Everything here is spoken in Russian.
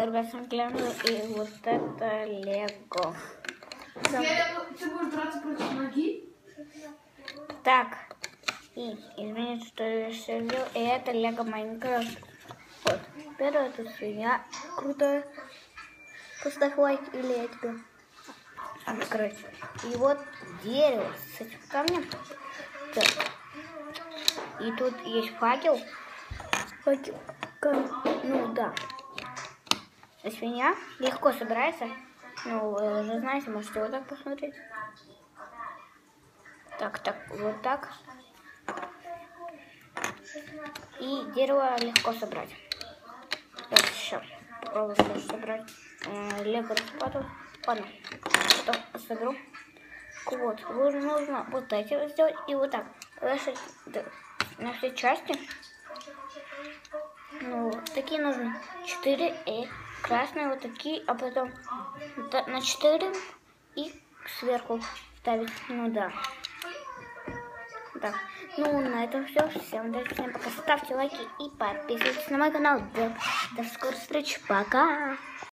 ребят, гляну, и вот это Лего. Ты будешь драться против ноги? Так, и извините, что я все сделал, и это Лего Майнкрафт. Вот, первая тут свинья крутая. Поставь лайк, или я тебе открою. И вот дерево с этим камнем. Так. И тут есть факел. Ну да. Свинья легко собирается. Ну, вы уже знаете, можете вот так посмотреть. Так, вот так. И дерево легко собрать. Так, сейчас попробую тоже собрать. Лего распаду. Ладно, потом соберу. Вот, нужно вот эти сделать и вот так. Положить на все части. Ну, такие нужны 4 и красные вот такие, а потом на 4 и сверху ставить. Ну да. Так, ну на этом все. Всем удачи, всем пока. Ставьте лайки и подписывайтесь на мой канал. До скорой встречи. Пока.